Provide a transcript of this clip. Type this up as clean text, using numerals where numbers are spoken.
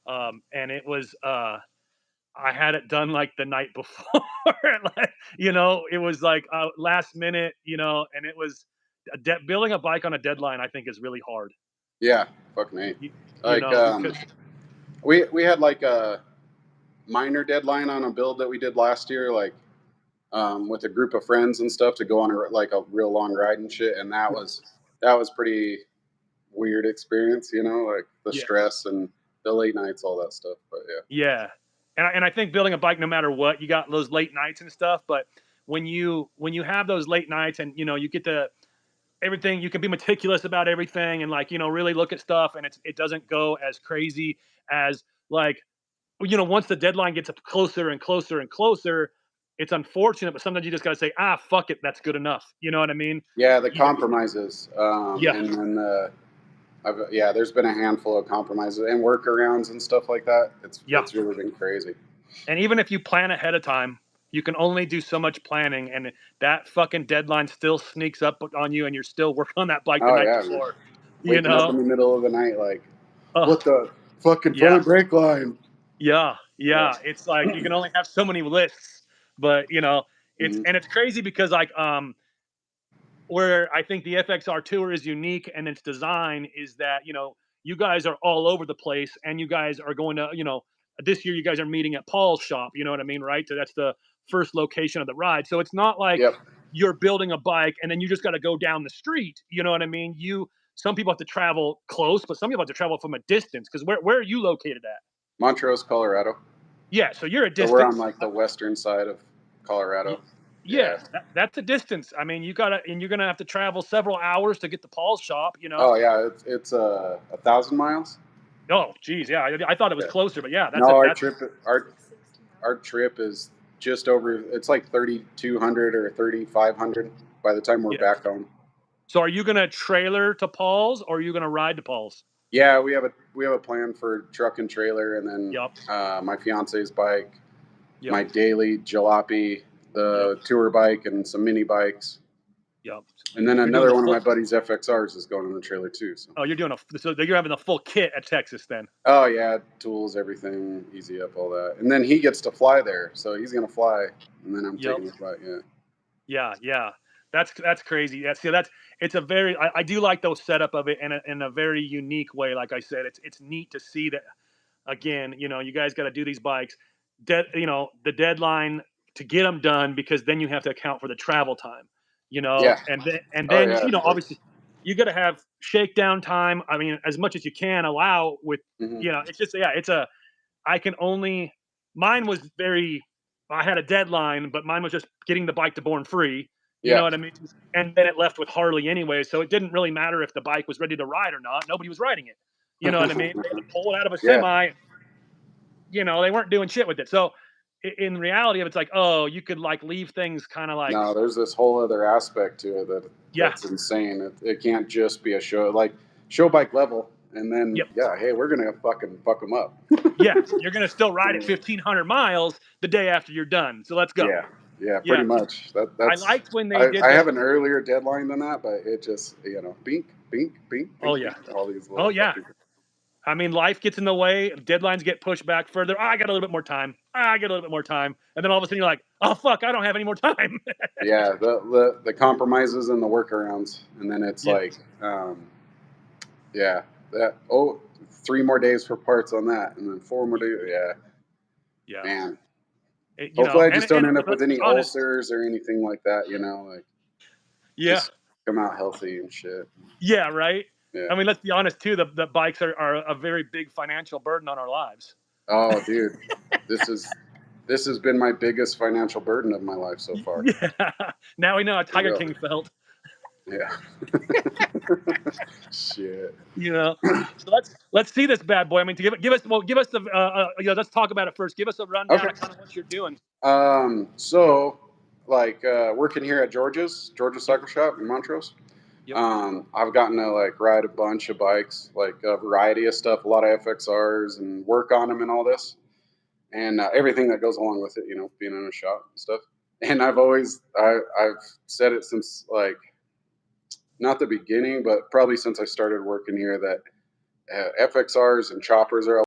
deadline. And it was, I had it done like the night before. Like, it was like last minute, and it was building a bike on a deadline, I think is really hard. Yeah, fucking A. You, Like, because, we had like a minor deadline on a build that we did last year, like with a group of friends and stuff to go on a real long ride and shit, and that was pretty weird experience, like the yeah, stress and the late nights, all that stuff. But yeah. yeah. And I think building a bike, no matter what, you got those late nights and stuff. But when you have those late nights and you get to everything, you can be meticulous about everything and like really look at stuff, and it doesn't go as crazy as like once the deadline gets up closer and closer and closer. It's unfortunate, but sometimes you just got to say, fuck it, that's good enough. You know what I mean? Yeah, the You- compromises, yeah, and then yeah, there's been a handful of compromises and workarounds and stuff like that. It's yeah. it's really been crazy. And even if you plan ahead of time, you can only do so much planning, and that fucking deadline still sneaks up on you, and you're still working on that bike the Oh night yeah, man. before. You Waking up in know? the middle of the night, like, Oh, what the fucking yeah, front brake line? yeah, Yeah. yeah. It's like you can only have so many lists, but Mhm. it's crazy because like where I think the FXR Tour is unique and its design is that you guys are all over the place, and you guys are going to this year you guys are meeting at Paul's shop. You know what I mean, right? So that's the first location of the ride. So it's not like Yep. you're building a bike and then you just got to go down the street. You know what I mean? Some people have to travel close, but some people have to travel from a distance. Because where are you located at? Montrose, Colorado. Yeah, so you're a So we're on distance. like the western side of Colorado. Yeah, Yeah. that's a distance. I mean, you're gonna have to travel several hours to get to Paul's shop. Oh yeah, it's 1,000 miles. Oh, geez, yeah. I thought it was Yeah. closer, but yeah, No, our that's trip our trip is just over. It's like 3,200 or 3,500 by the time we're yeah. back home. So, are you gonna trailer to Paul's, or are you gonna ride to Paul's? Yeah, we have a plan for truck and trailer, and then Yep, my fiance's bike, yep, my daily jalopy, yep, the tour bike, and some mini bikes. yep. And then You're doing another the one of my full. buddies' FXRs is going in the trailer too. So. Oh, so you're having the full kit at Texas then. Oh yeah, tools, everything, easy up, all that. And then he gets to fly there, so he's gonna fly, and then I'm Yep. taking his flight. Yeah. Yeah, yeah. That's crazy. Yeah, see, it's a very I do like the setup of it in a very unique way. Like I said, it's neat to see that again. You guys got to do these bikes. The deadline to get them done because then you have to account for the travel time. Yeah. Oh And then yeah, of course. obviously you got to have shakedown time. I mean, as much as you can allow with Hmm. it's just it's a I can only mine was very I had a deadline, but mine was just getting the bike to Born Free. You know Yeah. what I mean? And then it left with Harley anyway, so it didn't really matter if the bike was ready to ride or not. Nobody was riding it. You know what I mean? They had to pull it out of a Yeah. semi. They weren't doing shit with it. So in reality of it's like, oh, you could like leave things kind of like, No, there's this whole other aspect to it yeah, that's insane. It can't just be a show like show bike level, and then yep, yeah, hey, we're gonna fucking fuck them up. yeah. You're gonna still ride it 1,500 miles the day after you're done. So let's go. Yeah, yeah, Yeah, pretty much. I That's liked when they I, did I the. have an earlier deadline than that, but it just bink, bink, bink, Oh bink, yeah, bink, all these oh little yeah. fucking. I mean, life gets in the way. Deadlines get pushed back further. I got a little bit more time. I get a little bit more time, and then all of a sudden you're like, oh fuck, I don't have any more time. Yeah, the compromises and the workarounds, and then it's Yeah, like, yeah, that 3 more days for parts on that, and then 4 more days. Yeah, yeah. man. Hopefully, I just don't And end up with let's be any honest. ulcers or anything like that. Like Yeah, just come out healthy and shit. yeah, right. Yeah. I mean, let's be honest too. The bikes are a very big financial burden on our lives. Oh, dude, this is this has been my biggest financial burden of my life so far. Yeah. Now we know how For Tiger real. King felt. Yeah. Shit. So let's see this bad boy. I mean, to give us the let's talk about it first. Give us a rundown Okay. of kind of what you're doing. So like working here at Georgia Cycle Shop in Montrose. Yep. I've gotten to like ride a bunch of bikes, like a variety of stuff, a lot of FXRs, and work on them and all this, and everything that goes along with it. Being in a shop and stuff. And I've said it since like not the beginning, but probably since I started working here that FXRs and choppers are